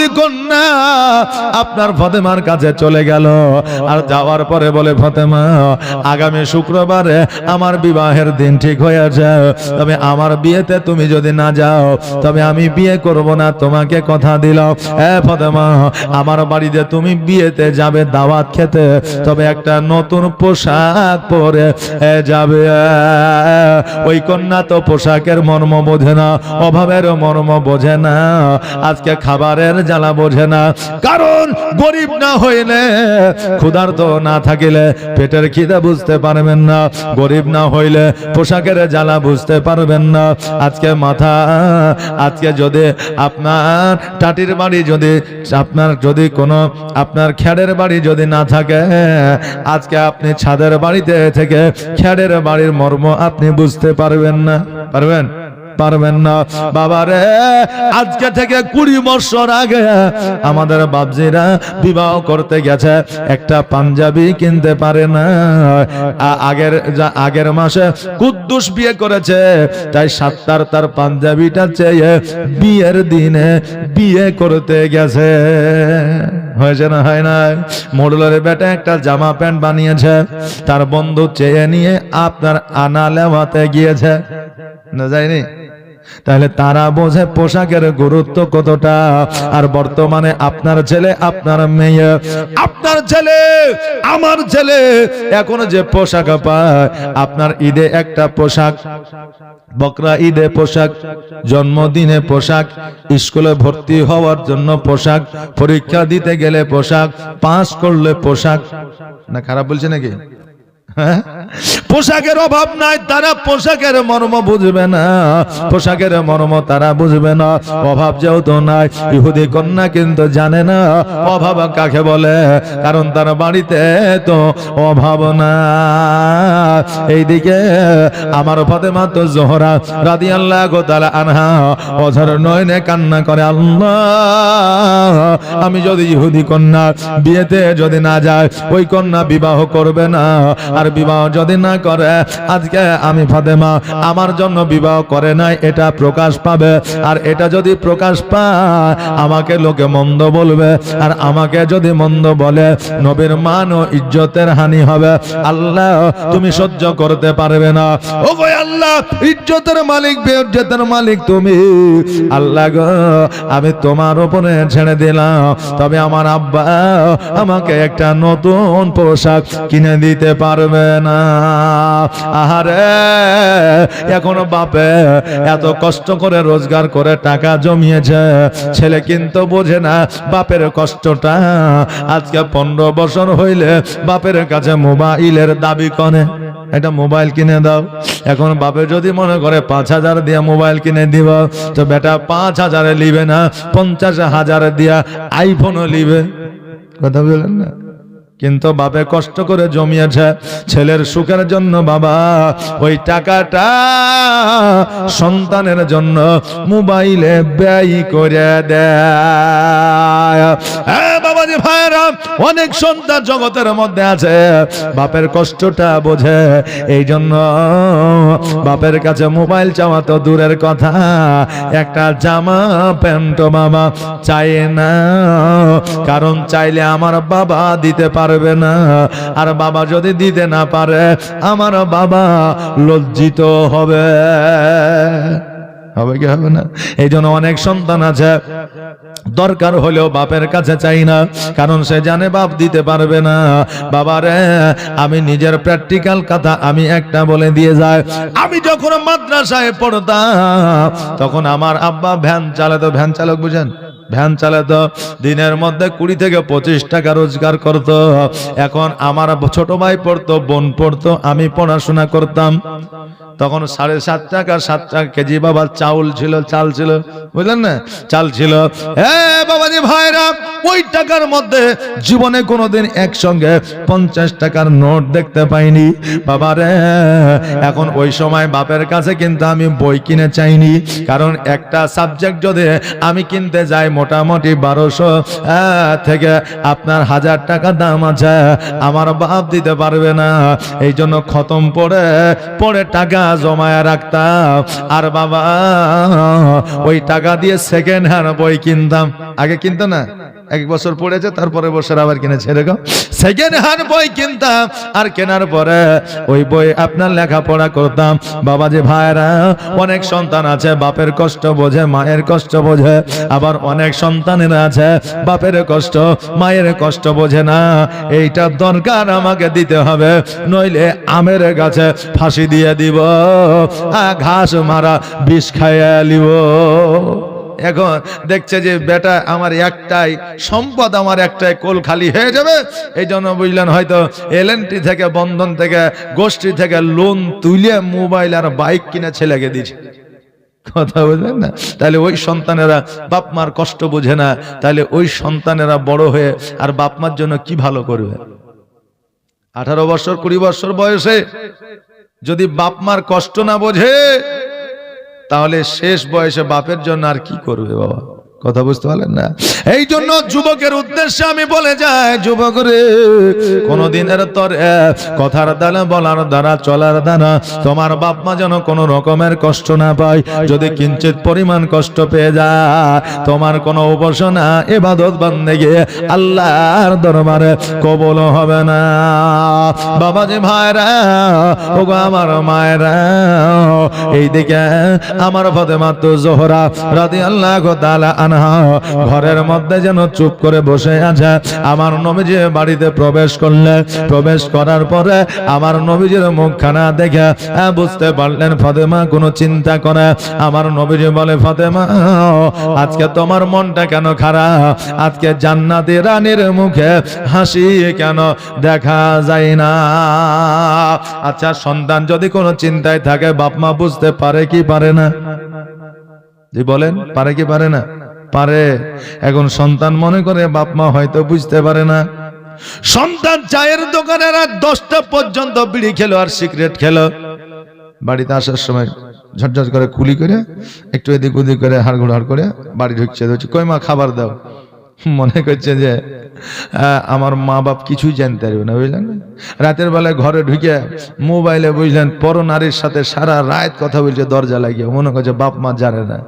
ইহুদি কন্যা আপনার ফাতেমার কাছে চলে গেল, আর যাওয়ার পরে বলে, ফাতেমা আগামী শুক্রবারে আমার বিবাহের দিন ঠিক হয়েছে, তবে আমার বিয়েতে তুমি যদি না যাও তবে আমি বিয়ে করব না, তোমাকে কথা দিলাম। ফাতেমা আমার বাড়িতে তুমি বিয়েতে যাবে দাওয়াত খেতে, তবে একটা নতুন পোশাক পরে যাবে। ওই কন্যা তো পোশাকের মর্ম বোঝে না, অভাবের মর্ম বোঝে না, আজকে খাবারের জ্বালা বোঝে না। কারণ গরিব না হইলে, ক্ষুধার্ত না থাকিলে পেটের খিদা বুঝতে পারবেন না, গরিব না হইলে পোশাকের জ্বালা বুঝতে পারবেন না। আজকে মাথা, আজকে যদি আপনার টাটির বাড়ি, যদি আপনার যদি কোনো আপনার খ্যাড়ের বাড়ি যদি না থাকে, আজকে আপনি ছাদের বাড়িতে থেকে খ্যাড়ের বাড়ির মর্ম আপনি বুঝতে পারবেন না। পারবেন না বাবারে। আজকে থেকে 20 বছর আগে আমাদের বাপজিরা বিবাহ করতে গেছে, একটা পাঞ্জাবি কিনতে পারে না। আগের মাসে কুদ্দুস বিয়ে করেছে, তাই 7টার তার পাঞ্জাবিটা চেয়ে বিয়ের দিনে বিয়ে করতে গেছে। হয়েছে না হয় না? মোড়লের বেটা একটা জামা প্যান্ট বানিয়েছে, তার বন্ধু চেয়ে নিয়ে আপনার আনা লেওয়াতে গিয়েছে, না যায়নি? তাহলে তারা বোঝে পোশাকের গুরুত্ব কতটা। আর বর্তমানে আপনার ছেলে, আপনার মেয়ে, আপনার ছেলে, আমার ছেলে এখন যে পোশাক পায়, আপনার ঈদে একটা পোশাক, বকরা ঈদে পোশাক, জন্মদিনে পোশাক, স্কুলে ভর্তি হওয়ার জন্য পোশাক, পরীক্ষা দিতে গেলে পোশাক, পাস করলে পোশাক। না খারাপ বলছে নাকি? পোশাকের অভাব নাই, তারা পোশাকের মর্ম বুঝবে না, পোশাকের মর্ম তারা বুঝবে না। অভাব যেহেতু নাই, ইহুদি কন্যা কিন্তু জানে না অভাব কাকে বলে, কারণ তার বাড়িতে তো অভাব না। এইদিকে আমার ফাতেমা তো জোহরা রাদিয়াল্লাহু তাআলা আনহা অঝর নয়নে কান্না করে, আল্লাহ আমি যদি ইহুদি কন্যা বিয়েতে যদি না যায়, ওই কন্যা বিবাহ করবে না, আর বিবাহ যদি না করে, আজকে আমি ফাতেমা আমার জন্য বিবাহ করে নাই এটা প্রকাশ পাবে, আর এটা যদি প্রকাশ পায় আমাকে লোকে মন্দ বলবে, আর আমাকে যদি মন্দ বলে নবীর মান ও ইজ্জতের হানি হবে। আল্লাহ তুমি সহ্য করতে পারবে না। ও গো আল্লাহ, ইজ্জতের মালিক, বেইজ্জতের মালিক তুমি। আল্লাহ গো, আমি তোমার উপরে ছেড়ে দিলাম, তবে আমার আব্বা আমাকে একটা নতুন পোশাক কিনে দিতে পারবে না। আহারে, এখনো বাপে এত কষ্ট করে রোজগার করে টাকা জমিয়েছে, ছেলে কিন্তু বোঝে না বাপের কষ্টটা। আজকে 15 বছর হইলে বাপের কাছে মোবাইলের দাবি করে, এটা মোবাইল কিনে দাও। এখন বাপে যদি মনে করে 5,000 দিয়ে মোবাইল কিনে দিব, তো বেটা 5,000 লিবে না, 50,000 দিয়া আইফোনও লিবে। কথা বলেন না? কিন্তু বাপে কষ্ট করে জমিয়েছে ছেলের সুখের জন্য, বাবা ওই টাকাটা সন্তানের জন্য মোবাইলে ব্যয় করে দেয়। বাবাজি ভাইরা, অনেক সন্তান জগতের মধ্যে আছে বাপের কষ্টটা বোঝে, এই জন্য বাপের কাছে মোবাইল চাওয়া তো দূরের কথা, একটা জামা প্যান্ট বাবা চায় না, কারণ চাইলে আমার বাবা দিতে পারবে না, আর বাবা যদি দিতে না পারে আমার বাবা লজ্জিত হবে। হবে কি হবে না? এই জন্য অনেক সন্তান আছে দরকার হলেও বাপের কাছে চাই না, কারণ সে জানে বাপ দিতে পারবে না। বাবারে, আমি নিজের প্র্যাকটিক্যাল কথা আমি একটা বলে দিয়ে যাই। আমি যখন মাদ্রাসায় পড়তাম তখন আমার আব্বা ভ্যান চালাতো, ভ্যান চালক বুঝেন, ভ্যান চালাতো, দিনের মধ্যে 20 থেকে 25 টাকা রোজগার করত। এখন আমার ছোট ভাই পড়তো, বোন পড়তো, আমি পড়াশোনা করতাম, তখন 7.5 টাকা 7 টাকা কেজি বাবা চাউল ছিল, চাল ছিল, বুঝলেন না, চাল ছিল। বাবাজি ভাইরা, ওই টাকার মধ্যে জীবনে কোনোদিন একসঙ্গে 50 টাকার নোট দেখতে পাইনি বাবারে। এখন ওই সময় বাপের কাছে কিন্তু আমি বই কিনে চাইনি, কারণ একটা সাবজেক্ট যদি আমি কিনতে যাই মোটামুটি 1200 থেকে আপনার 1000 টাকা দাম আছে, আমার বাপ দিতে পারবে না। এই জন্য খতম পড়ে পড়ে টাকা জমায়া রাখতাম, আর বাবা ওই টাকা দিয়ে সেকেন্ড হ্যান্ড বই কিনতাম। আগে কিনতো না, এক বছর পড়েছে তারপরে বছর আবার কিনেছে, এরকম সেকেন্ড হ্যান্ড বই কিনতাম, আর কেনার পরে ওই বই আপনার লেখাপড়া করতাম। বাবা যে ভাইরা, অনেক সন্তান আছে বাপের কষ্ট বোঝে, মায়ের কষ্ট বোঝে, আবার অনেক সন্তানেরা আছে বাপের কষ্ট মায়ের কষ্ট বোঝে না। এইটা দরকার আমাকে দিতে হবে, নইলে আমের গাছে ফাঁসি দিয়ে দিব, ঘাস মারা বিষ খাইয়া লিব। এখন দেখছে যে বেটা আমার একটাই সম্পদ, আমার একটাই কোল খালি হয়ে যাবে, এই জন্য বুঝলেন হয়তো এলএনটি থেকে, বন্ধন থেকে, গোষ্ঠী থেকে লোন তুলে মোবাইল আর বাইক কিনে ছেলেকে দিচ্ছে। কথা বুঝলেন না? তাহলে ওই সন্তানেরা বাপ মার কষ্ট বোঝে না, তাহলে ওই সন্তানেরা বড় হয়ে আর বাপ মার জন্য কি ভালো করবে? 18 বছর 20 বছর বয়সে যদি বাপ মার কষ্ট না বোঝে, তাহলে শেষ বয়সে বাপের জন্য আর কি করবে বাবা? কথা বুঝতে পারলেন না? এই জন্য যুবকের উদ্দেশ্যে আমি বলে যাই, যুবক রে, কোনদিনের তরে কথার দ্বারা, বলার দ্বারা, চলার দ্বারা তোমার বাপ মা যেন কোনো রকমের কষ্ট না পায়। যদি কিঞ্চিত পরিমাণ কষ্ট পেয়ে যায়, তোমার কোনো উপাসনা ইবাদত বান্দেগি আল্লাহর দরবারে কবুল হবে না। বাবাজি ভাইরা, ওগো আমার মায়েরা, এইদিকে আমার ফাতেমা তো জোহরা রাদিয়াল্লাহু তাআলা ঘরের মধ্যে যেন চুপ করে বসে আছে। আমার নবীজি বাড়িতে প্রবেশ করলেন, প্রবেশ করার পরে আমার নবীজির মুখখানা দেখে বুঝতে পারলেন ফাতেমা কোনো চিন্তা করে। আমার নবীজি বলে, ফাতেমা, আজকে তোমার মনটা কেন খারাপ? আজকে জান্নাতি রানীর মুখে হাসি কেন দেখা যায় না? আচ্ছা, সন্তান যদি কোনো চিন্তায় থাকে, বাপ মা বুঝতে পারে কি পারে না? জি বলেন, পারে কি পারে না? পারে। এখন সন্তান মনে করে বাপ মা হয়তো বুঝতে পারে না। সন্তান চায়ের দোকানে রাত 10টা পর্যন্ত বিড়ি খেলো আর সিগারেট খেলো, বাড়িতে আসার সময় ঝটঝট করে কুলি করে একটু এদিক ওদিক করে হাড়গোড় করে বাড়ি ঢুকছে, কই মা খাবার দাও। মনে করছে যে আমার মা বাপ কিছুই জানতে পারবে না, বুঝলেন? রাতের বেলায় ঘরে ঢুকে মোবাইলে, বুঝলেন, পর নারীর সাথে সারা রাত কথা বলছে দরজা লাগিয়ে, মনে করছে বাপ মা জানে না।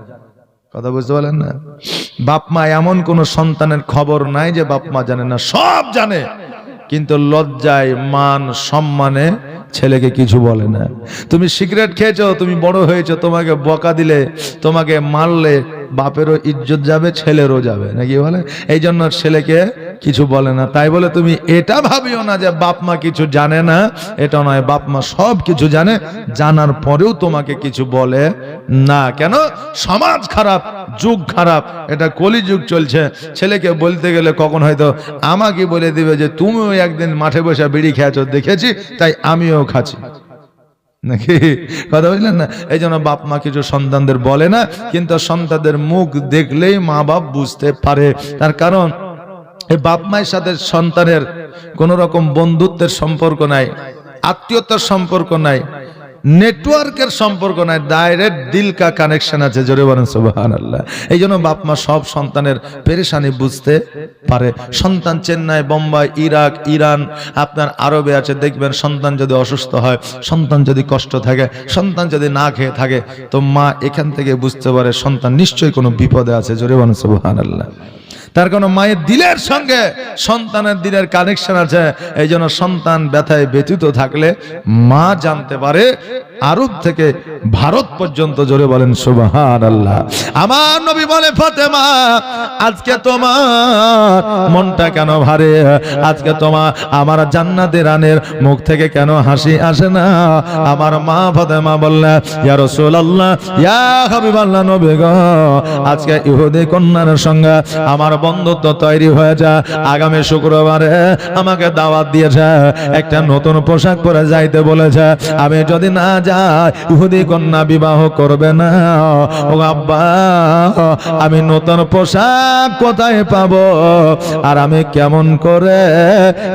কথা বুঝতে পারলেন না? বাপ মা এমন কোন সন্তানের খবর নাই যে বাপ মা জানে না, সব জানে, কিন্তু লজ্জায়, মান সম্মানে ছেলেকে কিছু বলে না। তুমি সিগারেট খেয়েছো, তুমি বড় হয়েছো, তোমাকে বকা দিলে, তোমাকে মারলে বাপেরও ইজ্জত যাবে, ছেলেরও যাবে, নাকি বলে? এই জন্য ছেলেকে কিছু বলে না। তাই বলে তুমি এটা ভাবিও না যে বাপ মা কিছু জানে না, এটা নয়, বাপ মা সব কিছু জানে, জানার পরেও তোমাকে কিছু বলে না। কেন? সমাজ খারাপ, যুগ খারাপ, এটা কলিযুগ চলছে। ছেলেকে বলতে গেলে কখন হয়তো আমাকে বলে দিবে যে তুমিও একদিন মাঠে বসে বিড়ি খেয়েছো দেখেছি, তাই আমিও খাচ্ছি, নাকি? কথা বুঝলেন না? এই জন্য বাপ মা কিছু সন্তানদের বলে না, কিন্তু সন্তানদের মুখ দেখলেই মা বাপ বুঝতে পারে। তার কারণ এই বাপ মায়ের সাথে সন্তানের কোন রকম বন্ধুত্বের সম্পর্ক নাই, আত্মীয়তার সম্পর্ক নাই, নেটওয়ার্কের সম্পর্ক নাই, ডাইরেক্ট দিল কা কানেকশন আছে। জোরে বলেন সুবহানাল্লাহ। এই জন্য বাপ মা সব সন্তানের পেরেশানি বুঝতে পারে। সন্তান চেন্নাই, বোম্বাই, ইরাক, ইরান, আপনার আরবে আছে, দেখবেন সন্তান যদি অসুস্থ হয়, সন্তান যদি কষ্ট থাকে, সন্তান যদি না খেয়ে থাকে, তো মা এখান থেকে বুঝতে পারে সন্তান নিশ্চয়ই কোনো বিপদে আছে। জোরে বলেন সুবহানাল্লাহ। তার কারণ মায়ের দিলের সঙ্গে সন্তানের দিলের কানেকশন আছে। এই জন্য সন্তান ব্যথায় ব্যথিত থাকলে মা জানতে পারে, আরব থেকে ভারত পর্যন্ত। জোরে বলেন সুবহানাল্লাহ। আমার নবী বলে, ফাতেমা, আজকে তোমার মনটা কেন ভারে? আজকে তোমার আমার জান্নাতি রানীর মুখ থেকে কেন হাসি আসে না? আমার মা ফাতেমা বললেন, ইয়া রাসূলুল্লাহ, ইয়া হাবিবাল্লাহ, নবী গো, আজকে ইহুদি কন্যার সঙ্গে আমার বন্ধুত্ব তৈরি হয়েছে। আগামী শুক্রবারে আমাকে দাওয়াত দিয়েছে, একটা নতুন পোশাক পরে যাইতে বলেছে। আমি যদি না যায় ইহুদি কন্যা বিবাহ করবে না। ও আব্বা, আমি নতুন পোশাক কোথায় পাবো, আর আমি কেমন করে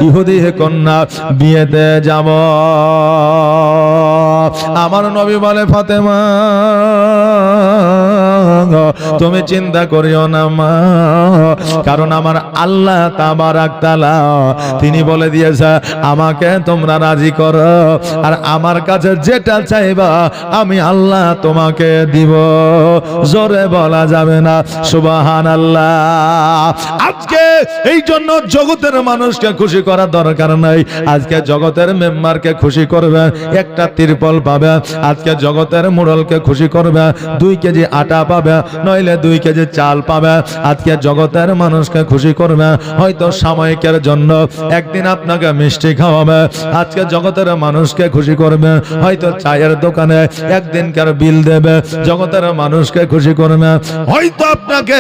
ইহুদি কন্যা বিয়েতে যাব? আমার নবী বলে, ফাতেমা তুমি চিন্তা করিও না মা, কারণ আমার আল্লাহ তাবারাক তাআলা তিনি বলে দিয়েছে আমাকে তোমরা রাজি করো, আর আমার কাছে যেটা চাইবা আমি আল্লাহ তোমাকে দিব। জোরে বলা যাবে না সুবহানাল্লাহ। আজকে এই জন্য জগতের মানুষকে খুশি করা দরকার নাই। আজকে জগতের মেম্বারকে খুশি করবে, একটা তিরপল পাবে। আজকে জগতের মুরলকে খুশি করবে, 2 কেজি আটা পাবে, নইলে 2 কেজি চাল পাবে। আজকে জগতের মানুষকে খুশি করবে, হয়তো সাময়িকের জন্য একদিন আপনাকে মিষ্টি খাওয়াবে। আজকে জগতের মানুষকে খুশি করবে, হয়তো চায়ের দোকানে একদিনকার বিল দেবে। জগতের মানুষকে খুশি করবে, হয়তো আপনাকে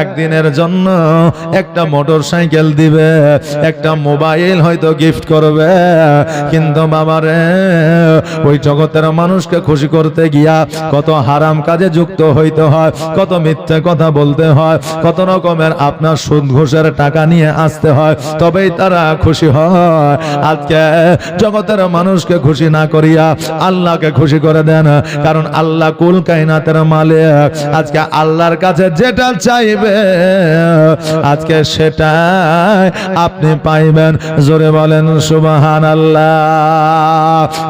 একদিনের জন্য একটা মোটর সাইকেল দিবে, একটা মোবাইল হয়তো গিফট করবে। কিন্তু বাবারে, ওই জগতের মানুষকে খুশি করতে গিয়া কত হারাম কাজে যুক্ত হইতে হয়, কত মিথ্যে কথা বলতে হয়, কত রকমের আপনার সুদ ঘুষের টাকা নিয়ে আসতে হয়, তবেই তারা খুশি হয়। আজকে জগতের মানুষকে খুশি না করিয়া আল্লাহকে খুশি করে দেন, কারণ আল্লাহ কুল কায়নাতের মালিক। আজকে আল্লাহর কাছে যেটা চাইবে আজকে সেটাই আপনি পাইবেন। জোরে বলেন সুবহানাল্লাহ।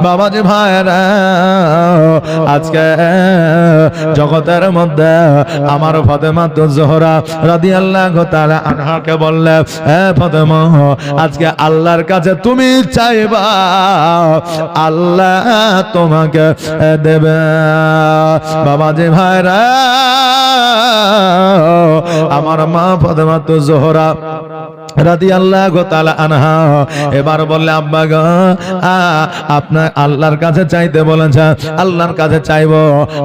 বাবাজি ভাইরা, আজকে জগতের মধ্যে আমার ফাতেমা জোহরা রাদিয়াল্লাহু তাআলা আনহাকে বললে, হে ফাতেমা, আজকে আল্লাহর কাছে তুমি চাইবা আল্লাহ তোমাকে দেবে। বাবাজি ভাইরা, আমার মা ফাতেমা জোহরা রাদিয়াল্লাহু তাআলা আনহা এবার বললে, আব্বা গো, আপনার আল্লাহর কাছে চাইতে বলেছে, আল্লাহর কাছে চাইবো,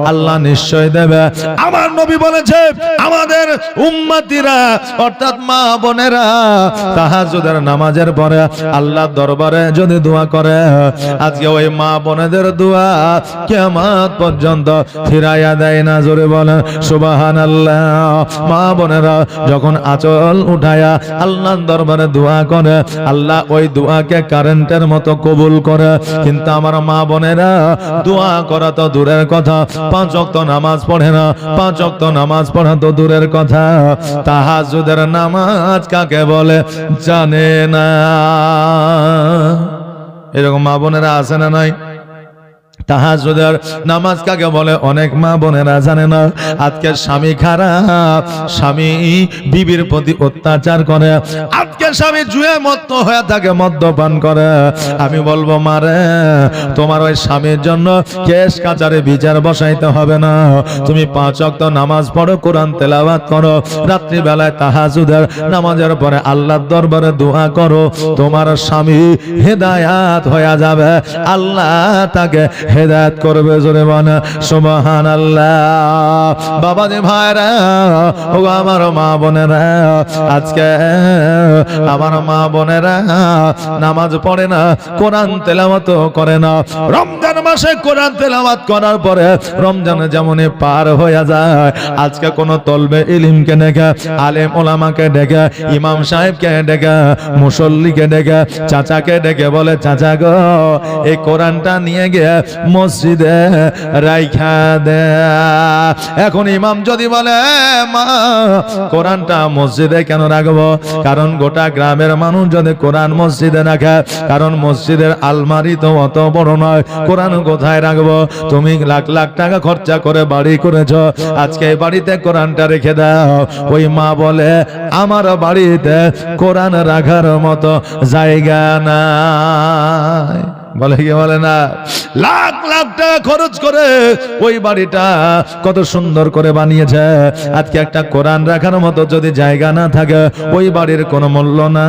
আল্লাহ নিশ্চয় দেবে। আমার নবী বলেছে, আমাদের উম্মতিরা অর্থাৎ মা বোনেরা তাহাজ্জুদের নামাজের পরে আল্লাহর দরবারে যদি দোয়া করে, আজকে ওই মা বোনেদের দোয়া কিয়ামত পর্যন্ত ফিরাইয়া দেয় না। জোরে বলেন সুবহানাল্লাহ। মা বোনেরা যখন আঁচল উঠায়া আল্লাহ দরবারে দোয়া করে, আল্লাহ ওই দোয়াকে কারেন্টের মতো কবুল করে। কিন্তু আমার মা বোনেরা দোয়া করা তো দূরের কথা, 5 ওয়াক্ত নামাজ পড়ে না। 5 ওয়াক্ত নামাজ পড়া তো দূরের কথা, তাহাজ্জুদের নামাজ কাকে বলে জানে না। এরকম মা বোনেরা আছে না নাই? তাহাজ্জুদের নামাজ কাকে বলে অনেক মা বোনেরা জানে না। আজকে স্বামী খারাপ, স্বামী বিবির প্রতি অত্যাচার করে, আজকে স্বামী জুয়ে মত্ত হয়ে থাকে, মদ্যপান করে। আমি বলবো, মারে, তোমার ওই স্বামীর জন্য কেস কাচারে বিচার বসাইতে হবে না। তুমি 5 ওয়াক্ত নামাজ পড়ো, কোরআন তেলাওয়াত করো, রাত্রি বেলায় তাহাজ্জুদের নামাজের পরে আল্লাহর দরবারে দোয়া করো, তোমার স্বামী হেদায়াত হয়ে যাবে, আল্লাহ তাকে হেদায়েত করবে। জোরে বলেন সুবহানাল্লাহ। বাবাজি ভাইরা, ও আমার মা বোনেরা, আজকে আমার মা বোনেরা নামাজ পড়ে না, কোরআন তেলাওয়াত করে না। রমজান মাসে কোরআন তেলাওয়াত করার পরে রমজান যেমনই পার হয়ে যায়, আজকে কোন তলবে ইলমকে ডেকে, আলেম ওলামাকে ডেকে, ইমাম সাহেবকে ডেকে, মুসল্লিকে ডেকে, চাচাকে ডেকে বলে, চাচা গো, এই কোরআনটা নিয়ে গিয়ে মসজিদে রাইখা দে। এখন ইমাম যদি বলে, মা, কোরআনটা মসজিদে কেন রাখবো? কারণ গোটা গ্রামের মানুষ যদি কোরআন মসজিদে রাখে, কারণ মসজিদের আলমারি তো অত বড় নয়, কোরআন কোথায় রাখবো? তুমি লাখ লাখ টাকা খরচা করে বাড়ি করেছো, আজকে বাড়িতে কোরআনটা রেখে দাও। ওই মা বলে, আমার বাড়িতে কোরআন রাখার মতো জায়গা নাই। বলে কি বলে না? লাখ লাখ টাকা খরচ করে ওই বাড়িটা কত সুন্দর করে বানিয়েছে, আজকে একটা কোরআন রাখার মতো যদি জায়গা না থাকে, ওই বাড়ির কোনো মূল্য না।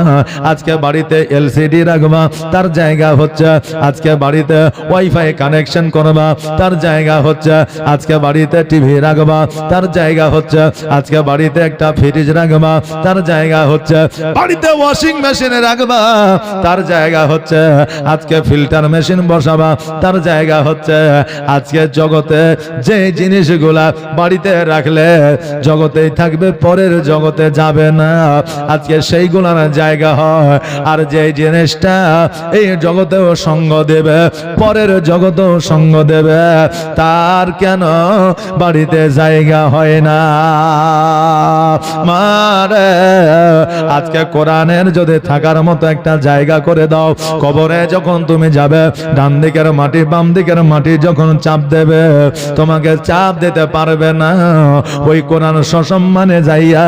আজকে বাড়িতে এলসিডি রাখবা, তার জায়গা হচ্ছে। আজকে বাড়িতে ওয়াইফাই কানেকশন করবা, তার জায়গা হচ্ছে। আজকে বাড়িতে টিভি রাখবা, তার জায়গা হচ্ছে। আজকে বাড়িতে একটা ফ্রিজ রাখবা, তার জায়গা হচ্ছে। বাড়িতে ওয়াশিং মেশিন রাখবা, তার জায়গা হচ্ছে। আজকে ফিল্টার ফিল্টার মেশিন বসাবা, তার জায়গা হচ্ছে আজকে জগতে যে জিনিসগুলা বাড়িতে রাখলে জগতেই থাকবে, পরের জগতে যাবে না, আজকে সেইগুলার জায়গা হয়। আর যে জিনিসটা এই জগতেও সঙ্গ দেবে, পরের জগতেও সঙ্গ দেবে, তার কেন বাড়িতে জায়গা হয় না? মারে আজকে কোরআনের যদি থাকার মতো একটা জায়গা করে দাও, কবরে যখন তুমি যাবে ডান দিকের মাটি বাম দিকের মাটি যখন চাপ দেবে, তোমাকে চাপ দিতে পারবে না। ওই কোরআন সসম্মানে যাইয়া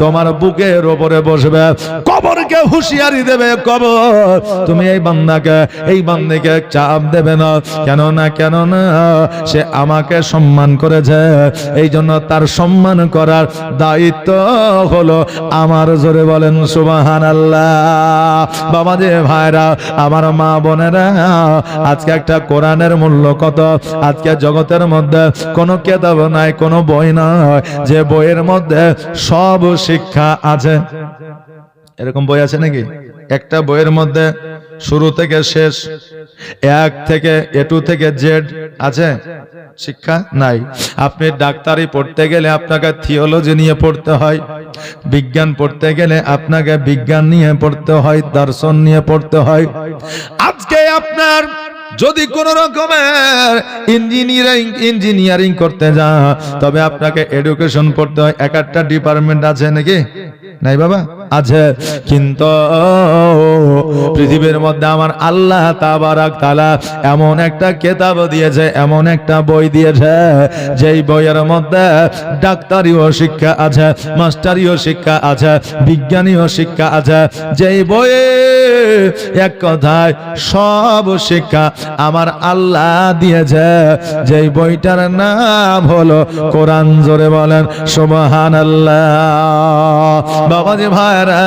তোমার বুকের উপরে বসবে, কবরকে হুঁশিয়ারি দেবে, কবর তুমি এই বান্দাকে এই বান্দিকে চাপ দেবে না। কেন না, কেন না সে আমাকে সম্মান করেছে, এই জন্য তার সম্মান করার দায়িত্ব হলো আমার। জোরে বলেন সুবহানাল্লাহ। বাবা যে ভাইরা, আমার মা বোনেরা, আজকে একটা কোরআনের মূল্য কত? আজকে জগতের মধ্যে কোনো কিতাব নাই, কোনো বই নয় যে বইয়ের মধ্যে সব শিক্ষা আছে। এরকম বই আছে নাকি? একটা বইয়ের মধ্যে শুরু থেকে শেষ, এক থেকে A to থেকে Z আছে? শিক্ষা নাই। আপনি ডাক্তারি পড়তে গেলে আপনাকে থিওলজি নিয়ে পড়তে হয়, বিজ্ঞান পড়তে গেলে আপনাকে বিজ্ঞান নিয়ে পড়তে হয়, দর্শন নিয়ে পড়তে হয়। আজকে আপনার যদি কোন রকমের ইঞ্জিনিয়ারিং করতে যান, তবে আপনাকে এডুকেশন পড়তে হয়। এক একটা ডিপার্টমেন্ট আছে নাকি? নাই বাবা, আছে। কিন্তু পৃথিবীর মধ্যে আমার আল্লাহ তাবারাক তাআলা এমন একটা কিতাব দিয়েছে, এমন একটা বই দিয়েছে, যেই বইয়ের মধ্যে ডাক্তারিও শিক্ষা আছে, মাস্টারিও শিক্ষা আছে, বিজ্ঞানীয় শিক্ষা আছে। যেই বইয়ে এক কথায় সব শিক্ষা আমার আল্লাহ দিয়েছে, যেই বইটার নাম হলো কোরআন। জোরে বলেন সুবহানাল্লাহ। বাবাজি ভাইরা,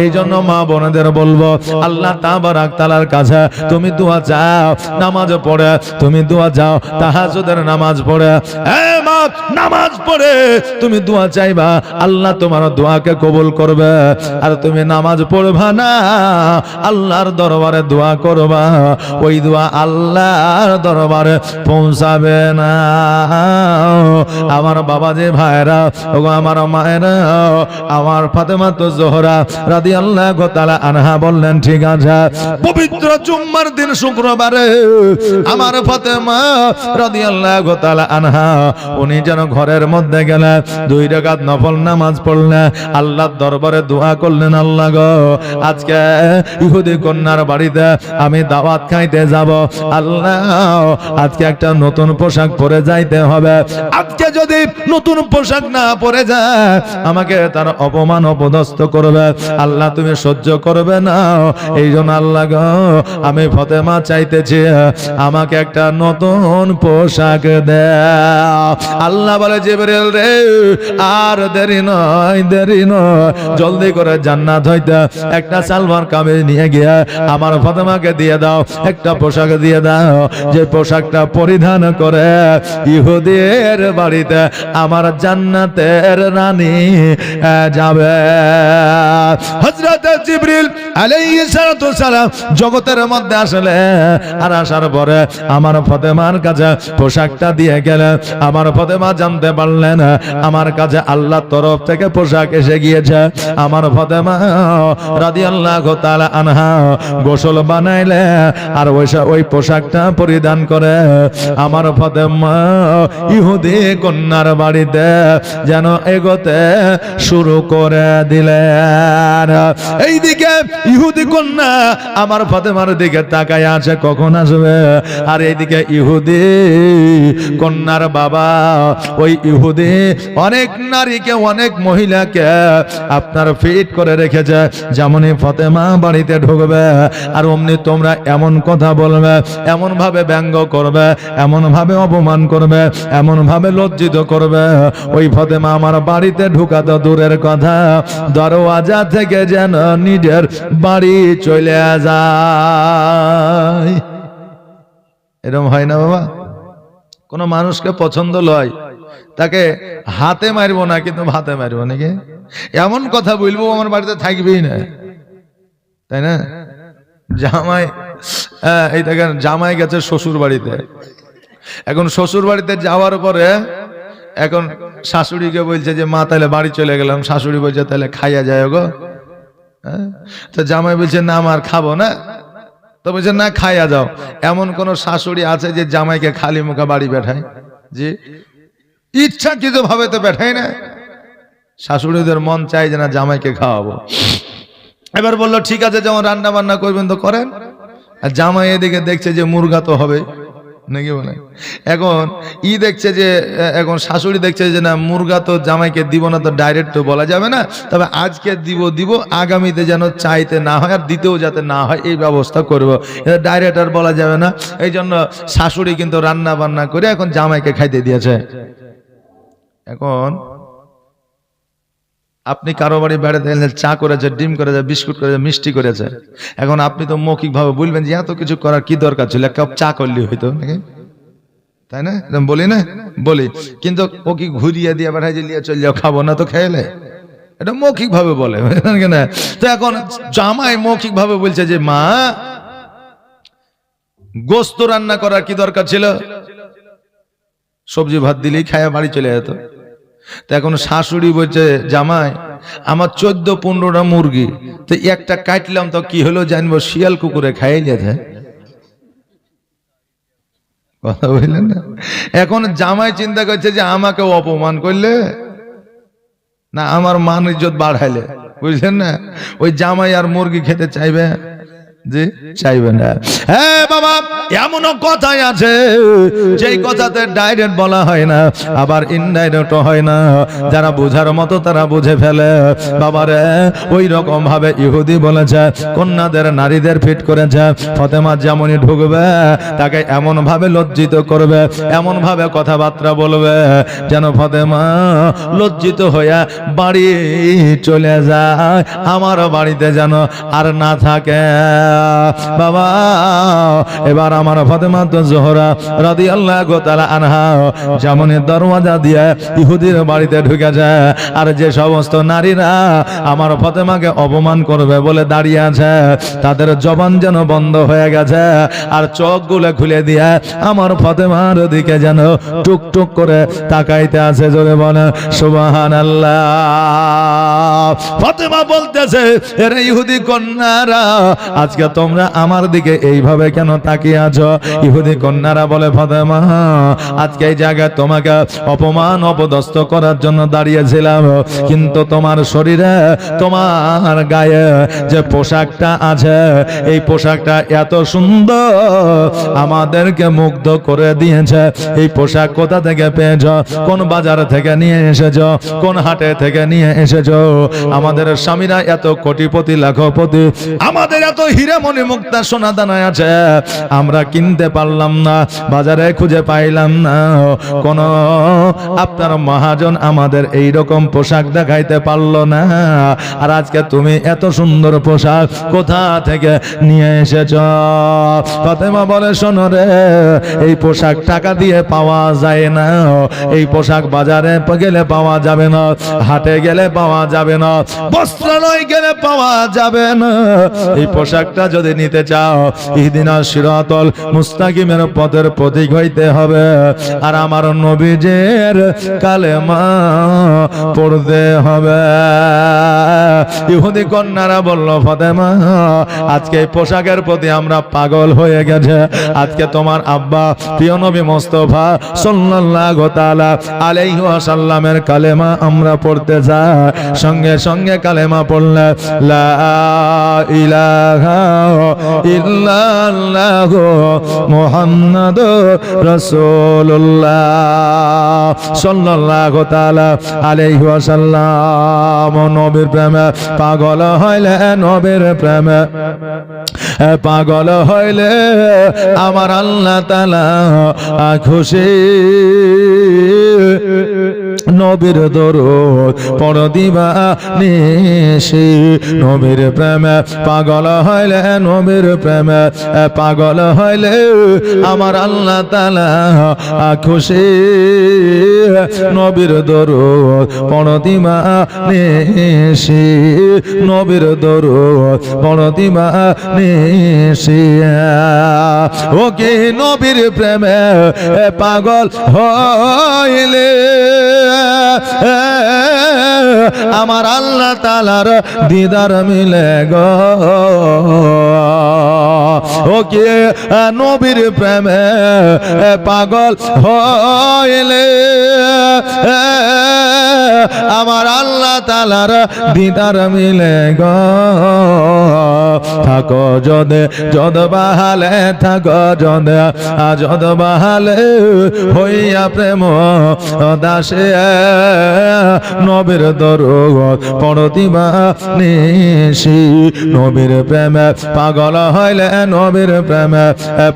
এই জন্য মা বোনদের বলবো, আল্লাহ তাবারাক তাআলার কাছে তুমি দোয়া চাও, নামাজ পড়ে তুমি দোয়া চাও, তাহাজ্জুদের নামাজ পড়ে, মা নামাজ পড়ে তুমি দোয়া চাইবা, আল্লাহ তোমার দোয়াকে কবুল করবে। আর তুমি নামাজ পড়বা না, আল্লাহর দরবারে দোয়া করবা, ওই দোয়া আল্লাহর দরবারে পৌঁছাবে না। আমার বাবাজি ভাইরা, ওগো আমার মায়েরা, আমার ফাতেমা তো জোহরা রাদিয়াল্লাহু তাআলা আনহা বললেন, ঠিক আছে, পবিত্র জুম্মার দিন শুক্রবারে আমার ফাতেমা রাদিয়াল্লাহু তাআলা আনহা উনি যেন ঘরের মধ্যে গেলেন, 2 রাকাত নফল নামাজ পড়লেন, আল্লাহর দরবারে দোয়া করলেন, আল্লাহ গো, আজকে ইহুদি কন্যার বাড়িতে আমি দাওয়াত খাইতে যাব, আল্লাহ আজকে একটা নতুন পোশাক পরে যাইতে হবে। আজকে যদি নতুন পোশাক না পরে যায়, আমাকে তার অপমান অপদস্থ করবে, আল্লাহ তুমি সহ্য করবে না। এই জন্য আল্লাহ গো, আমি ফাতেমা চাইতেছি আমাকে একটা নতুন পোশাক দাও। আল্লাহ বলে, জিবরিল রে, আর দেরি নয়, দেরি নয়, জলদি করে জান্নাত হইতে একটা সালওয়ার কামিজ নিয়ে গিয়ে আমার ফাতেমাকে দিয়ে দাও, একটা পোশাক দিয়ে দাও, যে পোশাকটা পরিধান করে ইহুদির বাড়িতে আমার জান্নাতের রানী যাবে। হযরত জিবরিল আলাইহিস সালাম জগতের মধ্যে আসলে, আর আসার পরে আমার ফাতেমার কাছে পোশাকটা দিয়ে গেলেন। আমার ফাতেমা জানতে পারলেন আমার কাছে আল্লাহর তরফ থেকে পোশাক এসে গিয়েছে। আমার ফাতেমা রাদিয়াল্লাহু তাআলা আনহা গোসল বানাইলে আর ওই পোশাকটা পরিধান করে আমার ফাতেমা ইহুদি কন্যার বাড়িতে যেন এগোতে শুরু করে দিলেন। এইদিকে ইহুদি কন্যা আমার ফাতেমার দিকে তাকায় আছে, কখন আসবে। আর এইদিকে ইহুদি কন্যার বাবা, ওই ইহুদি অনেক নারীকে, অনেক মহিলাকে আপনার ফিট করে রেখেছে, যেমনই ফাতেমা বাড়িতে ঢুকবে আর অমনি তোমরা এমন কথা বলবে, এমন ভাবে ব্যঙ্গ করবে, এমন ভাবে অপমান করবে, এমন ভাবে লজ্জিত করবে, ওই ফাতেমা আমার বাড়িতে ঢুকা তো দূরের কথা, দরওয়াজা থেকে যেন নিজের বাড়ি চলে যায়। এরকম হয় না বাবা? কোন মানুষকে পছন্দ লয়, তাকে হাতে মারবো না, কিন্তু ভাতে মারবো নাকি, এমন কথা বলবো আমার বাড়িতে থাকবেই না, তাই না? জামাই এই দেখেন জামাই গেছে শ্বশুর বাড়িতে, এখন শ্বশুর বাড়িতে যাওয়ার পরে এখন শাশুড়িকে বলছে যে মা তাহলে বাড়ি চলে গেলাম, শাশুড়ি বলছে তাহলে খাইয়া যায় গো। তো জামাই বলছে না আমার খাবো না, তো বলছে না খাইয়া যাও। এমন কোন শাশুড়ি আছে যে জামাইকে খালি মুখে বাড়ি বেঠায়? জি, ইচ্ছাকৃত ভাবে তো বেঠায় না। শাশুড়িদের মন চাই যে না জামাইকে খাওয়াবো। এবার বললো ঠিক আছে যেমন রান্না বান্না করবেন তো করেন। আর জামাই এদিকে দেখছে যে মুরগা তো হবে নাকি বলে, এখন দেখছে যে এখন শাশুড়ি দেখছে যে না মুরগা তো জামাইকে দিব না, তো ডাইরেক্ট তো বলা যাবে না, তবে আজকে দিব আগামীতে যেন চাইতে না হয় আর দিতেও যাতে না হয় এই ব্যবস্থা করবো, ডাইরেক্ট আর বলা যাবে না। এই জন্য শাশুড়ি কিন্তু রান্না বান্না করে এখন জামাইকে খাইতে দিয়েছে। এখন আপনি কারো বাড়ি বেড়াতে এলেন, চা করেছে, ডিম করেছে, বিস্কুট করেছে, মিষ্টি করেছে, এখন আপনি তো মৌখিক ভাবে বলবেন যে এত কিছু করার কি দরকার ছিল, এক কাপ চা করলে হইতো নাকি, তাই না? বলি না, বলি, কিন্তু ও কি ঘুরিয়ে দিয়ে বেড়াই যে নিয়ে চলে যাও খাবো না তো খেলে, এটা মৌখিক ভাবে বলে না। তো এখন জামাই মৌখিক ভাবে বলছে যে মা গোস্ত রান্না করার কি দরকার ছিল, সবজি ভাত দিলেই খায়া বাড়ি চলে যেত। তো এখন শাশুড়ি বলছে জামাই আমার 14-15টা মুরগি, তো একটা কাটলাম তো কি হলো জানবো, শিয়াল কুকুরে খাইয়ে যেতে। কথা বললেন না? এখন জামাই চিন্তা করছে যে আমাকে অপমান করলে না আমার মান ইজ্জত বাড়াইলে, বুঝলেন না? ওই জামাই আর মুরগি খেতে চাইবে জি চাইবে না। হ্যাঁ বাবা, এমন কথাই আছে যেই কথাতে ডাইরেক্ট বলা হয় না, আবার ইনডাইরেক্ট হয় না, যারা বোঝার মতো তারা বুঝে ফেলে। বাবারে ওই রকম ভাবে ইহুদি বলেছে কন্যাদের নারীদের ফিট করেছে, ফাতেমা যেমনই ঢুকবে তাকে এমন ভাবে লজ্জিত করবে, এমন ভাবে কথাবার্তা বলবে যেন ফাতেমা লজ্জিত হইয়া বাড়ি চলে যায়, আমার বাড়িতে যেন আর না থাকে। বাবা এবার আমার ফাতেমা তো জোহরা রাদিয়াল্লাহু তাআলা আনহা যেমন দরওয়াজা দিয়ে ইহুদির বাড়িতে ঢুকে যায়, আর যে সমস্ত নারীরা আমার ফাতেমাকে অপমান করবে বলে দাঁড়িয়ে আছে তাদের জবান যেন বন্ধ হয়ে গেছে, আর চোখগুলো খুলে দিয়ে আমার ফাতেমার দিকে যেন টুকটুক করে তাকাইতে আছে। জোরে বলে সুবহানাল্লাহ। ফাতেমা বলতেছে এরে ইহুদি কন্যারা আজকে তোমরা আমার দিকে এইভাবে কেন তাকিয়ে আছো? ইহুদি কন্যারা বলে ফাতেমা আজকে এই জায়গায় তোমাকে অপমান অপদস্থ করার জন্য দাঁড়িয়েছিলাম, কিন্তু তোমার শরীরে তোমার গায়ে যে পোশাকটা আছে এই পোশাকটা এত সুন্দর আমাদেরকে মুগ্ধ করে দিয়েছে। এই পোশাক কোথা থেকে পেয়েছো? কোন বাজার থেকে নিয়ে এসেছো? কোন হাটে থেকে নিয়ে এসেছো? আমাদের স্বামীরা এত কোটিপতি লাখপতি, আমাদের এত হীরা মণি মুক্তা সোনা দানায় আছে, আমরা কিনতে পারলাম না, বাজারে খুঁজে পাইলাম না, কোন আপনার মহাজন আমাদের এই রকম পোশাক দেখাইতে পারলো না, আর আজকে তুমি এত সুন্দর পোশাক কোথা থেকে নিয়ে এসেছ? ফাতেমা বলে শোনো রে, এই পোশাক টাকা দিয়ে পাওয়া যায় না, এই পোশাক বাজারে গেলে পাওয়া যাবে না, হাটে গেলে পাওয়া যাবে না, বস্ত্রালয় গেলে পাওয়া যাবে না। এই পোশাকটা যদি নিতে চাও ইহদিনা সিরাতাল মুস্তাকিমের পথের প্রতীক হইতে হবে, আর আমার নবীজের কালেমা পড়তে হবে। ইহুদি কন্যারা বলল ফাতেমা আজকে এই পোশাকের প্রতি আমরা পাগল হয়ে গেছে, আজকে তোমার আব্বা প্রিয় নবী মুস্তাফা সাল্লাল্লাহু তাআলা আলাইহি ওয়াসাল্লামের কালেমা আমরা পড়তে যাই, সঙ্গে সঙ্গে কালেমা পড়লে লা ইলাহা ইল্লাল্লাহু মুহাম্মাদুর রাসূলুল্লাহ সাল্লাল্লাহু তাআলা আলাইহি ওয়াসাল্লাম। নবীর প্রেমে পাগল হইলে, নবীর প্রেমে পাগল হইলে আমার আল্লাহ তাআলা খুশি। নবীর দরুদ পড় দিবানিশি নবীর প্রেমে পাগল হইলে নবীর প্রেমে পাগল হইলে আমার আল্লাহ তাআলা খুশি নবীর দরুদ পড় দিবানিশি নবীর দরুদ পড় দিবানিশি ওকে নবীর প্রেমে পাগল হইলে আমার আল্লাহ তাআলার দিদার মিলে গো ওকে নবীর প্রেমে পাগল হইলে আমার আল্লাহ তাআলার দিদার মিলে গো থাকো যদি যদ বাহালে থাকো যদ বাহালে হইয়া প্রেম দাসে নবীর দরুদ পড় দিবানিশি নবীর প্রেমে পাগল হইলে নবীর প্রেমে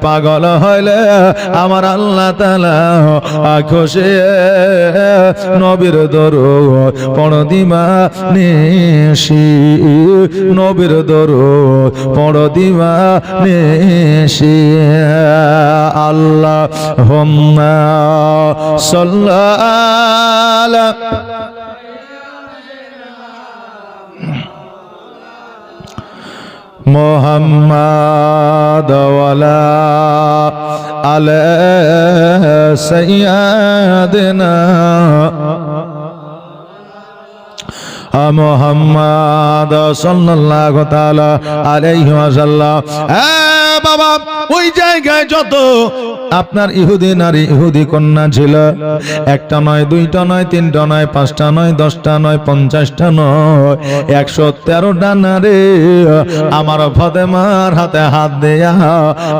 পাগল হইলে আমার আল্লাহ তাআলা খুশি নবীর দরুদ পড় দিবানিশি নবীর দরুদ পড় দিবানিশি আল্লাহুম্মা সাল্লি মুহাম্মাদ ওয়ালা আলা সাইয়্যিদিনা মুহাম্মাদ সাল্লাল্লাহু তাআলা আলাইহি ওয়াসাল্লাম বাবা ওই জায়গায় যত আপনার ইহুদি নারী ইহুদি কন্যা ছিল একটা নয় দুইটা নয় তিনটা নয় পাঁচটা নয় 10টা নয় 50টা নয় 113টা নারী আমার ফাতেমার হাতে হাত দেয়া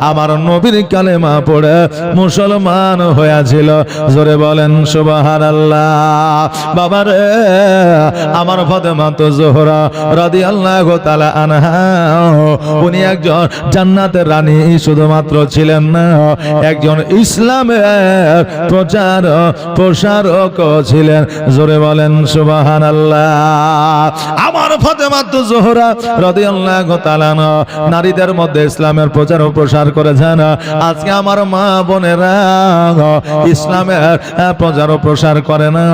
আমার নবীর কালেমা পড়ে মুসলমান হয়েছিল জোরে বলেন সুবহানাল্লাহ বাবারে আমার ফাতেমা তো জোহরা রাদিয়াল্লাহু তাআলা আনহা উনি একজন জান্নাতের রানী শুধুমাত্র ছিলেন না একজন ইসলামের প্রসারক ছিলেন জোরে বলেন সুবহানাল্লাহ আমার ফাতেমা তো জোহরা রাদিয়াল্লাহু তাআলা নারীদের মধ্যে ইসলামের প্রচার ও প্রসার করেছেন আজকে আমার মা বোনেরা ইসলামের প্রচার ও প্রসার করে না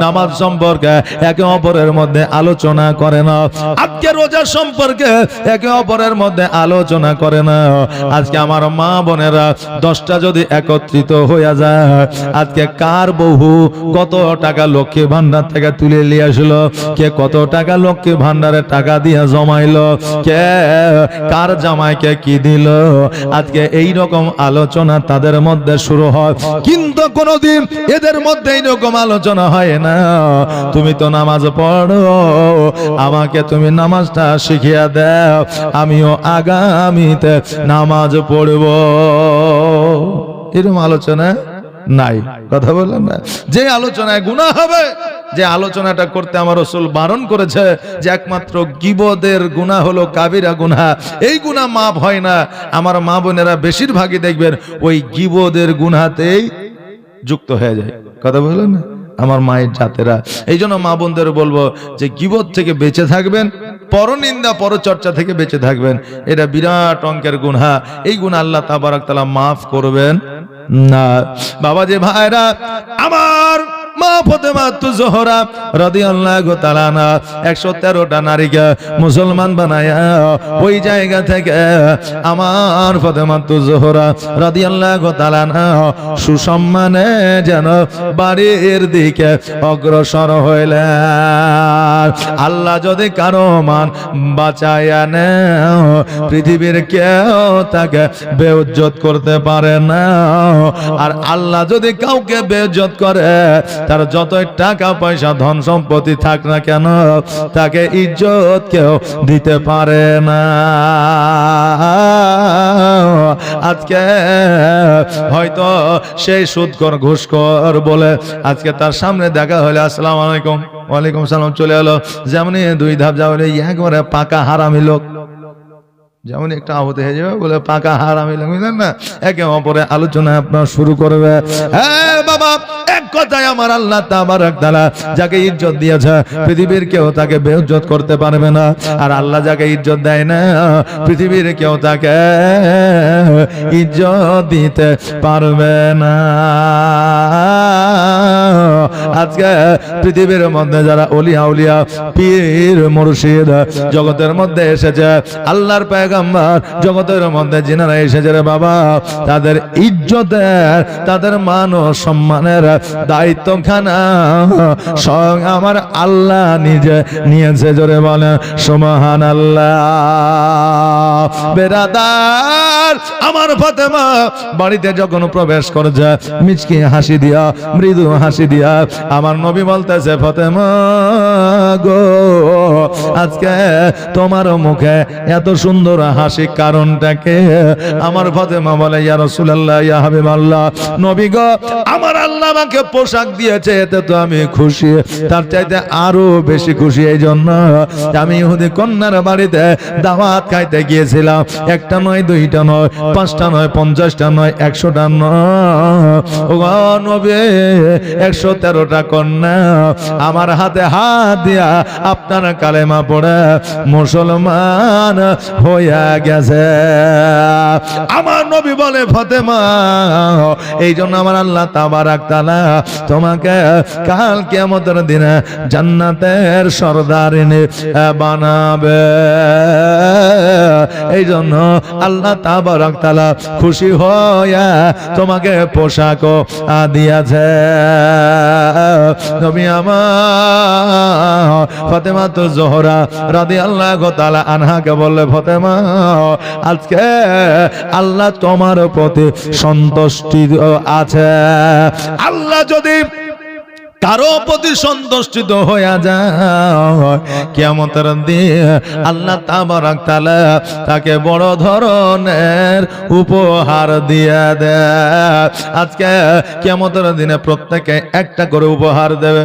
নামাজ সম্পর্কে একে অপরের মধ্যে আলোচনা করে না আজকে রোজা সম্পর্কে একে অপরের মধ্যে আলোচনা করে না আজকে আমার মা বোনেরা 10টা যদি একত্রিত হয়ে যায় আজকে কার বহু কত টাকা লক্ষ্মী ভান্ডার থেকে তুলে নিয়ে আসলো কে কত টাকা লক্ষ্মী ভান্ডারে টাকা দিয়ে জমাইলো কে কার জামাইকে কি দিল আজকে এই রকম আলোচনা তাদের মধ্যে শুরু হয় কিন্তু কোনদিন এদের মধ্যে এইরকম আলোচনা হয় না তুমি তো নামাজ পড়ো আমাকে তুমি নামাজটা শিখিয়ে দাও আমিও আগামীতে নামাজ পড়ব এরকম আলোচনা নাই কথা বললেন না যে আলোচনায় গুনাহ হবে যে আলোচনাটা করতে আমার রাসূল বারণ করেছে যে একমাত্র গীবতের গুনাহ হলো কাবিরা গুনাহ এই গুনাহ মাফ হয় না আমার মা বোনেরা বেশিরভাগই দেখবেন ওই গীবতের গুনাহতেই যুক্ত হয়ে যায় কথা বললেন না আমার মায়ের জাতেরা এই জন্য মা বোনদের বলবো যে গীবত থেকে বেঁচে থাকবেন পরনিন্দা পরচর্চা থেকে বেঁচে থাকবেন এটা বিরাট অঙ্কের গুনাহ এই গুনাহ আল্লাহ তাবারক তাআলা মাফ করবেন না বাবা যে ভাইরা আমার মা ফাতেমা জোহরা রাদিয়াল্লাহু তাআলা আনহা 113টা নারীকে মুসলমান বানায়া ওই জায়গা থেকে আমার ফাতেমা জোহরা রাদিয়াল্লাহু তাআলা আনহা সুসম্মানে যেন বাড়ির দিকে অগ্রসর হইলেন আল্লাহ যদি কারো মান বাঁচায়া নেয় পৃথিবীর কেউ তাকে বেইজ্জত করতে পারে না আর আল্লাহ যদি কাউকে বেইজ্জত করে তার যতই টাকা পয়সা ধন সম্পত্তি থাক না কেন তাকে ইজ্জত কেউ দিতে পারে না আজকে হয়তো সেই সুদখোর ঘুষখোর বলে আজকে তার সামনে দেখা হলে আসসালামু আলাইকুম ওয়ালাইকুম সালাম চলে এলো যেমনি দুই ধাপ যাওয়ালে একবারে পাকা হারামি লোক যেমন একটা আহত হয়ে যাবে বলে পাকা হারামি লোক বুঝলেন না একে অপরে আলোচনা আপনার শুরু করবে হ্যাঁ বাবা এক কথায় আমার আল্লাহ তাবারক তাআলা যাকে ইজ্জত দিয়েছে পৃথিবীর কেউ তাকে বেইজ্জত করতে পারবে না, আর আল্লাহ যাকে ইজ্জত দেয় না পৃথিবীর কেউ তাকে ইজ্জত দিতে পারবে না। আজকে পৃথিবীর মধ্যে যারা ওলিয়া উলিয়া পীর মুর্শিদ জগতের মধ্যে এসেছে, আল্লাহর পয়গম্বর জগতের মধ্যে যিনারা এসেছে রে বাবা, তাদের ইজ্জতের তাদের মান ও সম্মানের দায়িত্বখানা স্বয়ং আমার আল্লাহ নিজে নিয়েছে। জোরে বলে সুবহানাল্লাহ। বেরাদার আমার ফাতেমা বাড়িতে যখন প্রবেশ করেছে মিচকি হাসি দিয়া মৃদু হাসি দিয়া আমার নবী বলতেছে, ফাতেমা গো আজকে তোমার মুখে এত সুন্দর হাসি কারণটা কি? আমার ফাতেমা বলে, ইয়া রাসূলুল্লাহ, ইয়া হাবিবাল্লাহ, নবী গো আমার আল্লাহ আমাকে পোশাক দিয়েছে, এতে তো আমি খুশি, তার চাইতে আরো বেশি খুশি এই জন্য আমি ইহুদি কন্যার বাড়িতে দাওয়াত খাইতে গিয়েছিলাম। একটা নয়, দুইটা নয়, পাঁচটা নয়, 50টা নয়, 100টা নয়, ও নবী 113টা কন্যা আমার হাতে হাত দিয়া আপনার কালেমা পড়ে মুসলমান হইয়া গেছে। আমার নবী বলে, ফাতেমা এই জন্য আমার আল্লাহ তাবারক তাআলা তোমাকে কাল কিয়ামতের দিনে জান্নাতের সরদারিনী বানাবে। এই জন্য আল্লাহ তাবারক তাআলা খুশি হইয়া তোমাকে পোশাকও দিয়েছে। নবী আমার ফাতেমা তো জোহরা রাদিয়াল্লাহু তাআলা আনহাকে বললে, ফাতেমা আজকে আল্লাহ তোমার প্রতি সন্তুষ্টি আছে। আল্লাহ যদি কারো প্রতি সন্তুষ্টিত হইয়া যায় কিয়ামতের দিন আল্লাহ তাবারক তাআলা তাকে বড় ধরনের উপহার দিয়ে দেয়। আজকে কিয়ামতের দিনে প্রত্যেকে একটা করে উপহার দেবে।